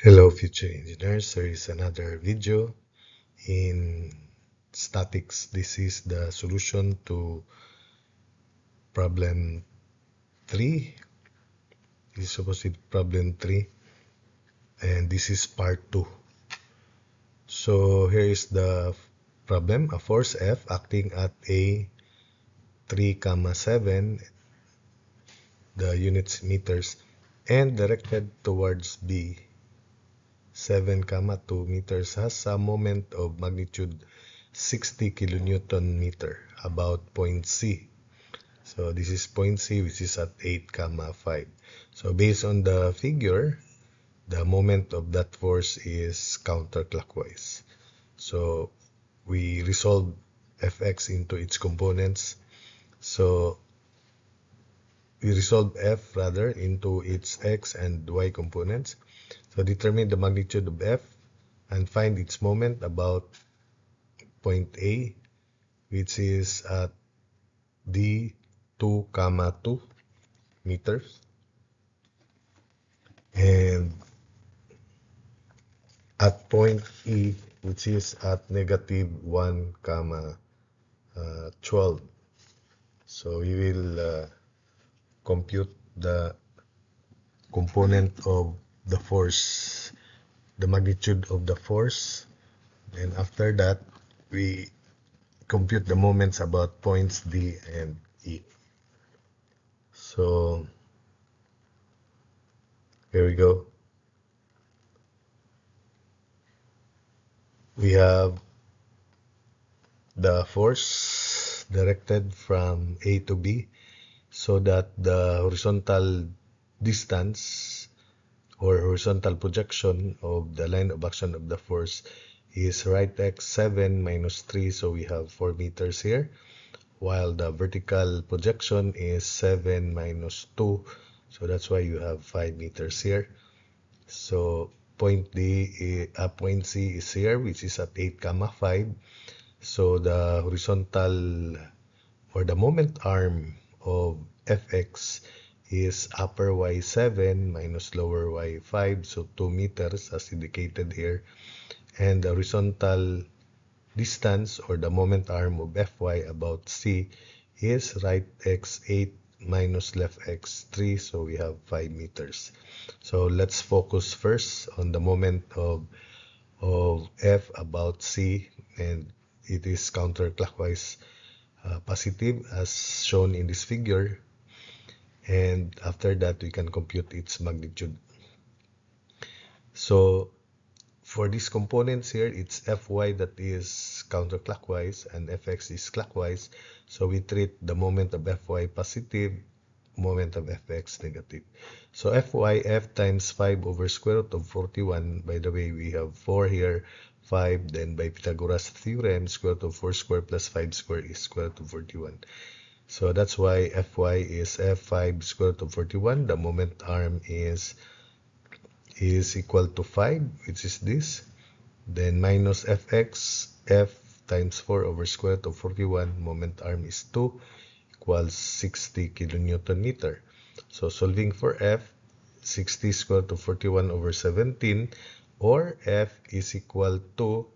Hello future engineers, there is another video in statics. This is the solution to problem 3. This is supposed to be problem 3 and this is part 2. So here is the problem. A force F acting at A 3, 7, the units meters, and directed towards B 7, 2 meters has a moment of magnitude 60 kilonewton meter about point C. So this is point C, which is at 8, 5. So based on the figure, the moment of that force is counterclockwise. So we resolve Fx into its components. So we resolve F rather into its X and Y components. So determine the magnitude of F and find its moment about point A, which is at D 2, 2 meters, and at point E, which is at negative 1, 12. So we will compute the component of the force, the magnitude of the force, and after that, we compute the moments about points D and E. So here we go. We have the force directed from A to B so that the horizontal distance or horizontal projection of the line of action of the force is right x 7 minus 3, so we have 4 meters here, while the vertical projection is 7 minus 2, so that's why you have 5 meters here. So point point C is here, which is at 8, 5. So the horizontal or the moment arm of Fx is upper y7 minus lower y5, so 2 meters as indicated here. And the horizontal distance or the moment arm of Fy about C is right x8 minus left x3, so we have 5 meters. So let's focus first on the moment of F about C, and it is counterclockwise positive as shown in this figure, and after that we can compute its magnitude. So for these components here, it's Fy that is counterclockwise and Fx is clockwise, so we treat the moment of Fy positive, moment of Fx negative. So Fy, F times 5 over square root of 41. By the way, we have 4 here, 5, then by Pythagoras theorem, square root of 4 square plus 5 square is square root of 41. So that's why Fy is F5 square root of 41. The moment arm is equal to 5, which is this. Then minus Fx, F times 4 over square root of 41, moment arm is 2, equals 60 kilonewton meter. So solving for F, 60 square root of 41 over 17, or F is equal to,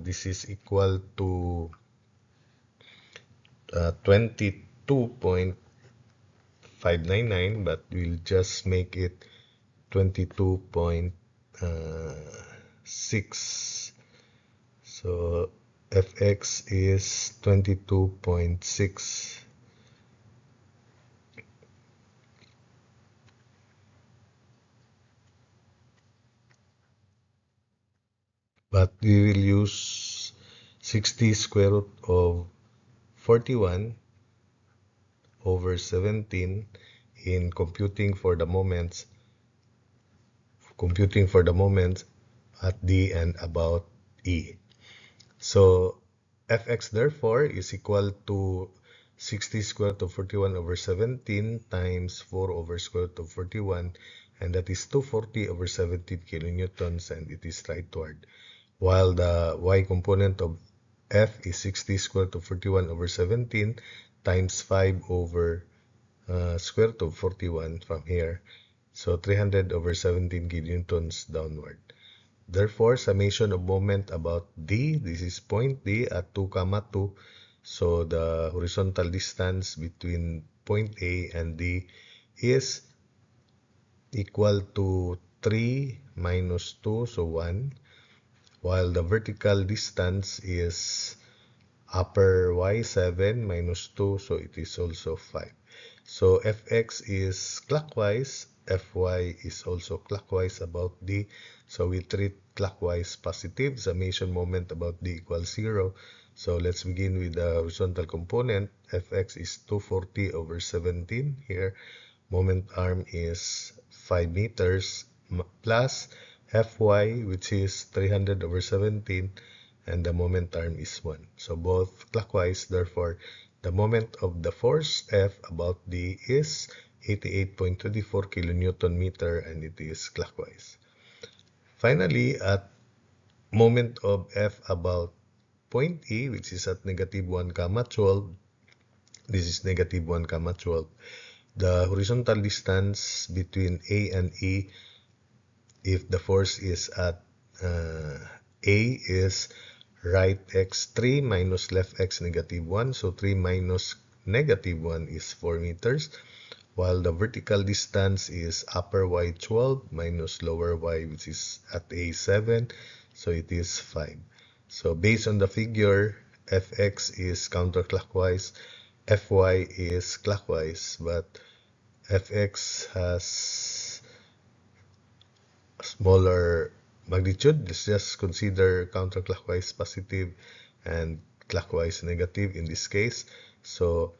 this is equal to 22.599, but we'll just make it 22.6. So Fx is 22.6. But we will use 60 square root of 41 over 17 in computing for the moments at D and about E. So Fx therefore is equal to 60 square root of 41 over 17 times 4 over square root of 41, and that is 240 over 17 kilonewtons, and it is rightward. While the y component of F is 60 square root of 41 over 17 times 5 over square root of 41 from here. So 300 over 17 kilonewtons downward. Therefore, summation of moment about D, this is point D at 2, 2. So the horizontal distance between point A and D is equal to 3 minus 2, so 1, while the vertical distance is upper y 7 minus 2, so it is also 5. So fx is clockwise, fy is also clockwise about D. So we treat clockwise positive, summation moment about D equals 0. So let's begin with the horizontal component. Fx is 240 over 17 here. Moment arm is 5 meters plus Fy, which is 300 over 17, and the moment arm is 1. So both clockwise, therefore, the moment of the force F about D is 88.24 kilonewton meter, and it is clockwise. Finally, at moment of F about point E, which is at negative 1, 12, this is negative 1, 12. The horizontal distance between A and E, if the force is at A, is right x 3 minus left x negative 1. So 3 minus negative 1 is 4 meters, while the vertical distance is upper y 12 minus lower y, which is at A 7. So it is 5. So based on the figure, Fx is counterclockwise, Fy is clockwise, but Fx has a smaller magnitude. Let's just consider counterclockwise positive and clockwise negative in this case. So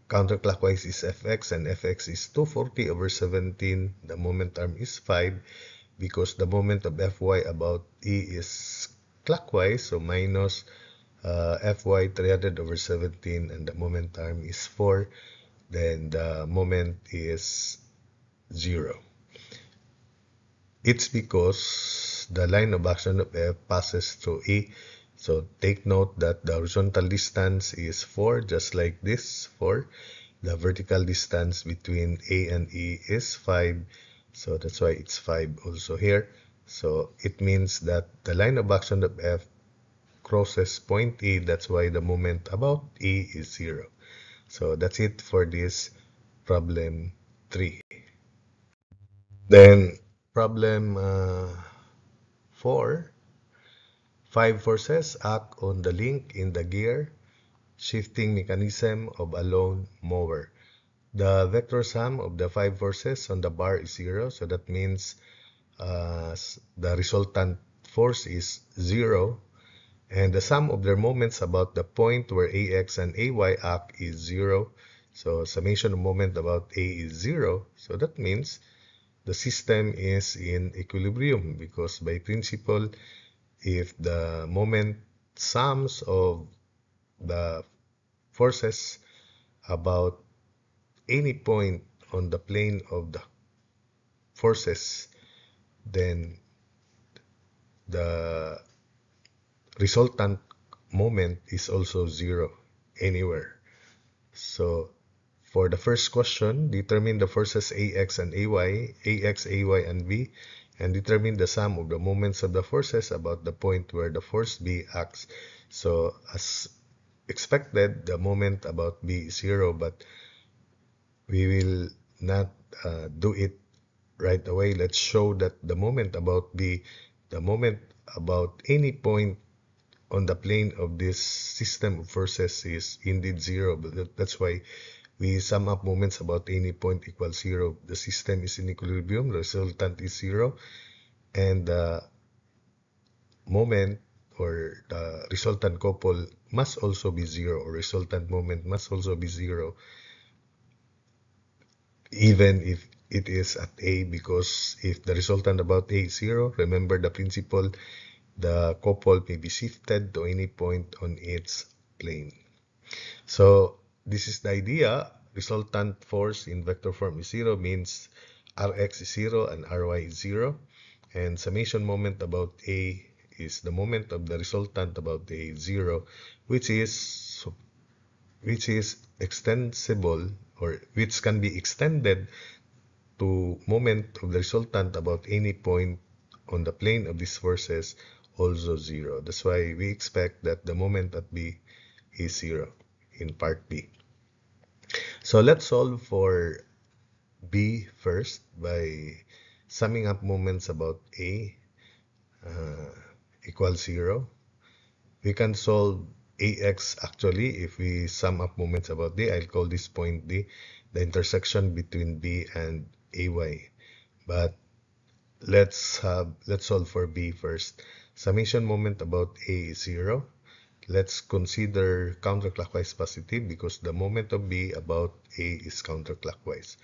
counterclockwise is Fx, and Fx is 240 over 17. The moment arm is 5 because the moment of Fy about E is clockwise, so minus Fy 300 over 17, and the moment arm is 4. Then the moment is 0. It's because the line of action of F passes through E. So take note that the horizontal distance is 4, just like this, 4. The vertical distance between A and E is 5. So that's why it's 5 also here. So it means that the line of action of F crosses point E. That's why the moment about E is 0. So that's it for this problem 3. Then problem 4. 5 forces act on the link in the gear shifting mechanism of a lawn mower. The vector sum of the 5 forces on the bar is 0. So that means the resultant force is 0. And the sum of their moments about the point where AX and AY act is 0. So summation of moment about A is 0. So that means the system is in equilibrium, because by principle, if the moment sums of the forces about any point on the plane of the forces, then the resultant moment is also 0 anywhere. So for the first question, determine the forces AX and AY, AX, AY, and B, and determine the sum of the moments of the forces about the point where the force B acts. So as expected, the moment about B is 0, but we will not do it right away. Let's show that the moment about B, the moment about any point on the plane of this system of forces is indeed 0. But that's why we sum up moments about any point equals 0. The system is in equilibrium, the resultant is 0, and the moment or the resultant couple must also be 0, or resultant moment must also be 0, even if it is at A, because if the resultant about A is 0, remember the principle, the couple may be shifted to any point on its plane. So this is the idea. Resultant force in vector form is 0, means Rx is 0 and Ry is 0. And summation moment about A is the moment of the resultant about A 0, which is extensible, or which can be extended moment of the resultant about any point on the plane of these forces also 0. That's why we expect that the moment at B is 0 in part B. So let's solve for B first by summing up moments about A equals 0. We can solve AX actually if we sum up moments about D. I'll call this point D, the intersection between B and AY. But let's solve for B first. Summation moment about A is 0. Let's consider counterclockwise positive because the moment of B about A is counterclockwise.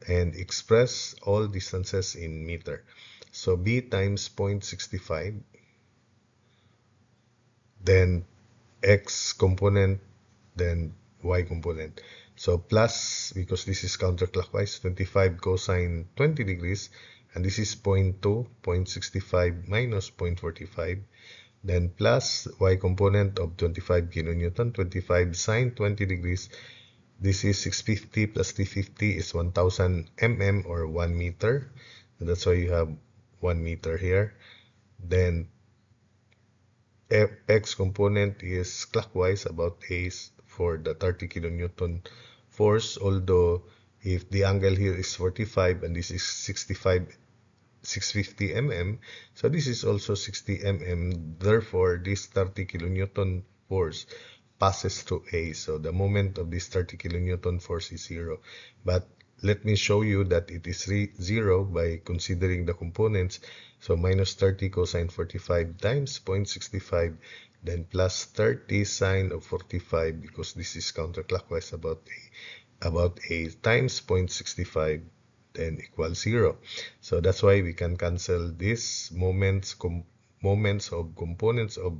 And express all distances in meter. So B times 0.65, then X component, then Y component. So plus, because this is counterclockwise, 25 cosine 20 degrees, and this is 0.2, 0.65 minus 0.45, then plus Y component of 25 kilonewton, 25 sine 20 degrees, this is 650 plus 350 is 1000 mm or 1 meter. So that's why you have 1 meter here. Then X component is clockwise about A for the 30 kilonewton force, although if the angle here is 45 and this is 650 mm, so this is also 60 mm, therefore this 30 kilonewton force passes through A, so the moment of this 30 kilonewton force is 0. But let me show you that it is 0 by considering the components. So minus 30 cosine 45 times 0.65, then plus 30 sine of 45, because this is counterclockwise about A times 0.65, then equals 0. So that's why we can cancel these moments of components of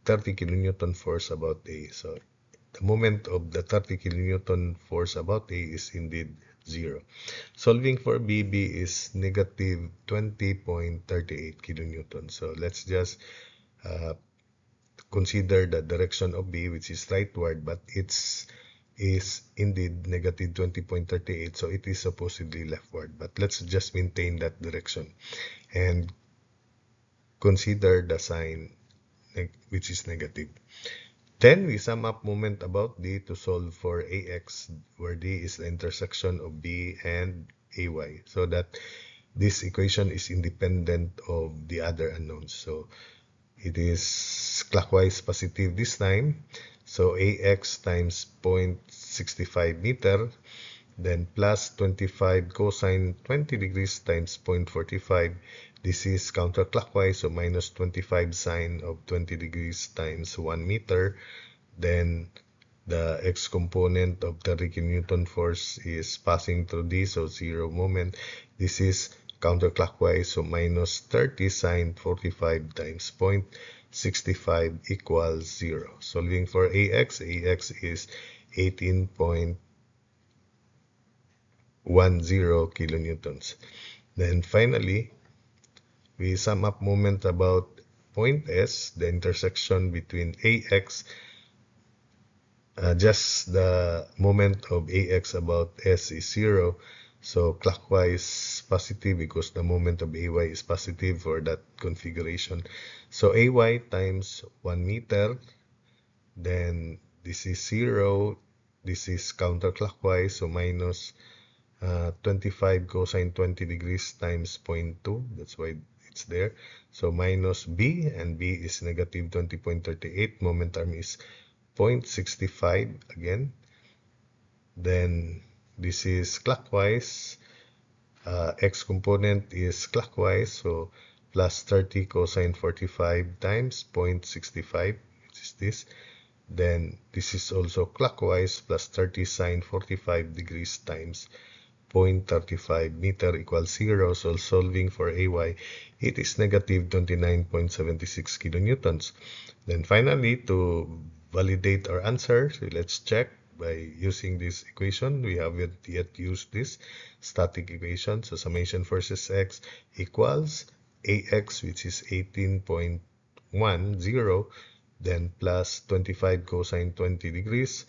30 kilonewton force about A. So the moment of the 30 kilonewton force about A is indeed 0. Solving for B, B is negative 20.38 kilonewton. So let's just consider the direction of B, which is rightward, but it's is indeed negative 20.38, so it is supposedly leftward. But let's just maintain that direction and consider the sign, which is negative. Then we sum up moment about D to solve for AX, where D is the intersection of B and AY, so that this equation is independent of the other unknowns. So it is clockwise positive this time. So AX times 0.65 meter, then plus 25 cosine 20 degrees times 0.45. This is counterclockwise, so minus 25 sine of 20 degrees times 1 meter. Then the X component of the kilonewton force is passing through D, so 0 moment. This is counterclockwise, so minus 30 sine 45 times 0.65 equals 0. Solving for AX, AX is 18.10 kilonewtons. Then finally, we sum up moment about point S, the intersection between AX, just the moment of AX about S is 0. So clockwise positive because the moment of AY is positive for that configuration. So AY times 1 meter, then this is 0, this is counterclockwise, so minus 25 cosine 20 degrees times 0.2, that's why it's there. So minus B, and B is negative 20.38, moment arm is 0.65 again. Then this is clockwise, X component is clockwise, so plus 30 cosine 45 times 0.65, which is this. Then this is also clockwise, plus 30 sine 45 degrees times 0.35 meter equals 0. So solving for AY, it is negative 29.76 kilonewtons. Then finally, to validate our answer, so let's check by using this equation. We haven't yet used this static equation. So summation forces X equals AX, which is 18.10, then plus 25 cosine 20 degrees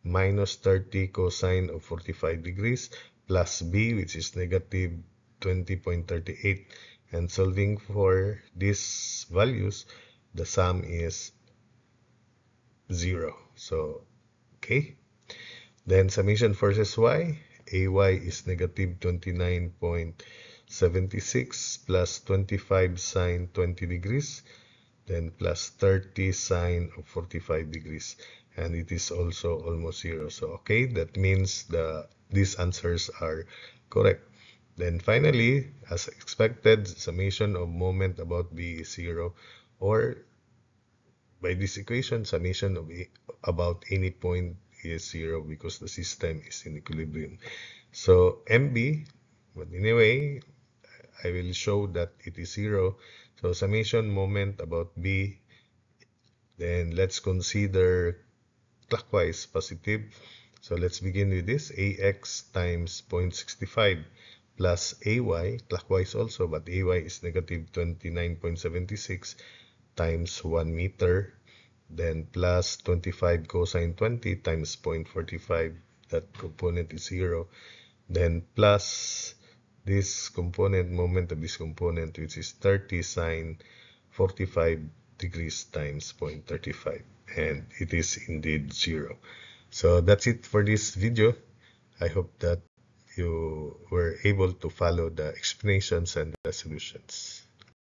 minus 30 cosine of 45 degrees plus b, which is negative 20.38. And solving for these values, the sum is 0. So, okay. Then summation forces y, ay is negative 29.76 plus 25 sine 20 degrees, then plus 30 sine of 45 degrees. And it is also almost 0. So, okay, that means these answers are correct. Then finally, as expected, summation of moment about b is 0, or by this equation, summation of about any point is 0 because the system is in equilibrium. So MB, but anyway, I will show that it is 0. So summation moment about B, then let's consider clockwise positive. So let's begin with this. AX times 0.65 plus AY, clockwise also, but AY is negative 29.76 times 1 meter, then plus 25 cosine 20 times 0.45, that component is 0, then plus this component, moment of this component, which is 30 sine 45 degrees times 0.35, and it is indeed 0. So that's it for this video. I hope that you were able to follow the explanations and the solutions.